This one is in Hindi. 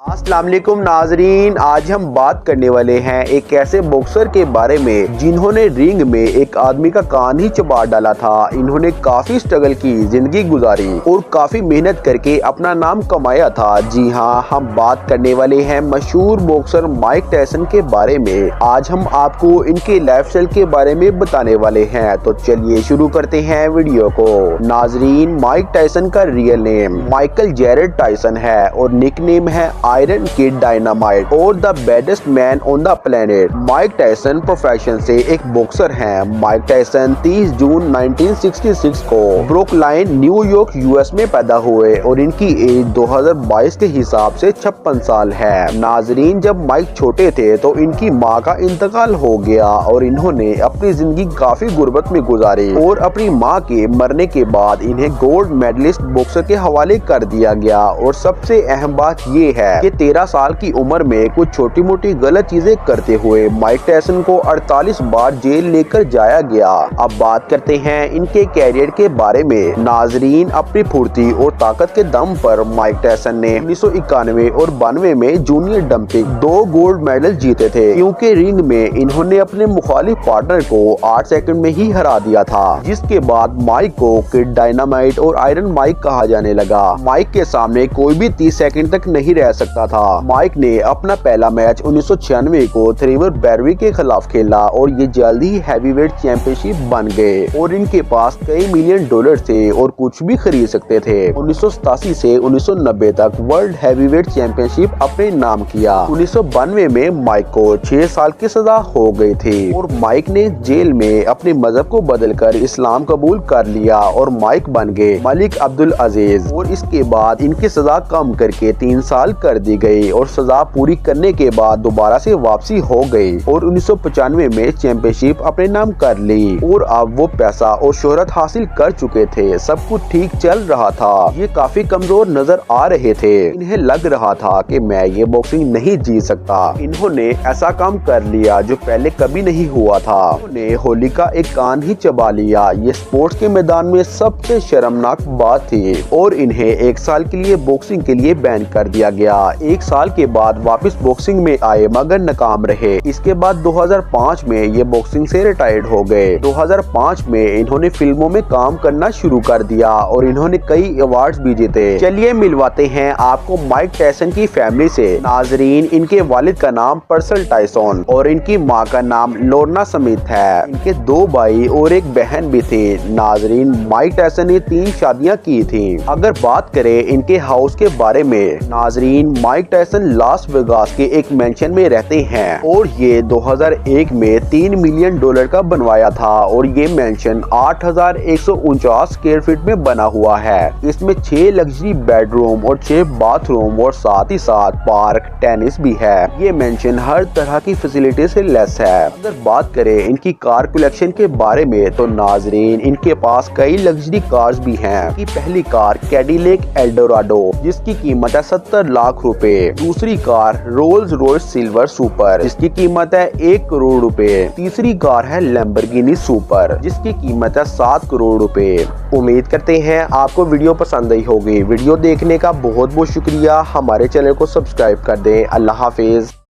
अस्सलाम वालेकुम नाजरीन, आज हम बात करने वाले हैं एक ऐसे बॉक्सर के बारे में जिन्होंने रिंग में एक आदमी का कान ही चबा डाला था। इन्होंने काफी स्ट्रगल की जिंदगी गुजारी और काफी मेहनत करके अपना नाम कमाया था। जी हाँ, हम बात करने वाले हैं मशहूर बॉक्सर माइक टायसन के बारे में। आज हम आपको इनके लाइफस्टाइल के बारे में बताने वाले हैं, तो चलिए शुरू करते हैं वीडियो को। नाजरीन, माइक टायसन का real name Michael Jared Tyson है और निक नेम है आयरन किड डायनामाइट और the baddest man on the planet. Mike Tyson profession से एक बॉक्सर हैं। माइक टायसन 30 जून 1966 को ब्रुकलाइन न्यूयॉर्क यूएस में पैदा हुए और इनकी एज 2022 के हिसाब से 56 साल है। नाजरीन, जब माइक छोटे थे तो इनकी मां का इंतकाल हो गया और इन्होंने अपनी जिंदगी काफी गुर्बत में गुजारी और अपनी मां के मरने के बाद इन्हें गोल्ड मेडलिस्ट बॉक्सर के हवाले कर दिया गया। और सबसे अहम बात ये है कि 13 साल की उम्र में कुछ छोटी मोटी गलत चीजें करते हुए माइक टायसन को 48 बार जेल लेकर जाया गया। अब बात करते हैं इनके कैरियर के बारे में। नाजरीन, अपनी फुर्ती और ताकत के दम पर माइक टायसन ने 1991 और 92 में जूनियर डंपिंग 2 गोल्ड मेडल जीते थे, क्योंकि रिंग में इन्होंने अपने मुखालिफ पार्टनर को 8 सेकंड में ही हरा दिया था। जिसके बाद माइक को किड डायनामाइट और आयरन माइक कहा जाने लगा। माइक के सामने कोई भी 30 सेकंड तक नहीं रह सकता था। माइक ने अपना पहला मैच 1996 को थ्रीवर बैरवी के खिलाफ खेला और ये जल्द ही हैवीवेट चैंपियनशिप बन गए और इनके पास कई मिलियन डॉलर थे और कुछ भी खरीद सकते थे। 1987 से 1990 तक वर्ल्ड हैवीवेट चैंपियनशिप अपने नाम किया। 1992 में माइक को 6 साल की सजा हो गई थी और माइक ने जेल में अपने मजहब को बदलकर इस्लाम कबूल कर लिया और माइक बन गए मलिक अब्दुल अजीज। और इसके बाद इनकी सजा कम करके 3 साल कर दी गई और सजा पूरी करने के बाद दोबारा से वापसी हो गई और 1995 में चैंपियनशिप अपने नाम कर ली और अब वो पैसा और शोहरत हासिल कर चुके थे। सब कुछ ठीक चल रहा था। ये काफी कमजोर नजर आ रहे थे। इन्हें लग रहा था कि मैं ये बॉक्सिंग नहीं जीत सकता। इन्होंने ऐसा काम कर लिया जो पहले कभी नहीं हुआ था। उन्होंने होली का एक कान ही चबा लिया। ये स्पोर्ट्स के मैदान में सबसे शर्मनाक बात थी और इन्हें 1 साल के लिए बॉक्सिंग के लिए बैन कर दिया गया। 1 साल के बाद वापस बॉक्सिंग में आए मगर नाकाम रहे। इसके बाद 2005 में ये बॉक्सिंग से रिटायर्ड हो गए। 2005 में इन्होंने फिल्मों में काम करना शुरू कर दिया और इन्होंने कई अवार्ड्स भी जीते। चलिए मिलवाते हैं आपको माइक टायसन की फैमिली से। नाजरीन, इनके वालिद का नाम पर्सल टायसन और इनकी माँ का नाम लोर्ना स्मिथ है। इनके 2 भाई और एक बहन भी थी। नाजरीन, माइक टायसन ने 3 शादियाँ की थी। अगर बात करें इनके हाउस के बारे में, नाजरीन, माइक टायसन लास वेगास के एक मेंशन में रहते हैं और ये 2001 में $3 मिलियन का बनवाया था और ये मेंशन 8149 स्क्वायर फीट में बना हुआ है। इसमें 6 लग्जरी बेडरूम और 6 बाथरूम और साथ ही साथ पार्क, टेनिस भी है। ये मेंशन हर तरह की फैसिलिटी से लेस है। अगर बात करें इनकी कार कलेक्शन के बारे में, तो नाजरीन, इनके पास कई लग्जरी कार्स भी हैं। इनकी पहली कार कैडिलैक एल्डोराडो जिसकी कीमत है 70 लाख रुपए। दूसरी car Rolls Royce silver super जिसकी कीमत है 1 करोड़ रुपए। तीसरी कार है लैम्बोर्गिनी सुपर जिसकी कीमत है 7 करोड़ रुपए। उम्मीद करते हैं आपको वीडियो पसंद आई होगी। वीडियो देखने का बहुत बहुत शुक्रिया। हमारे चैनल को सब्सक्राइब कर दें। अल्लाह हाफिज।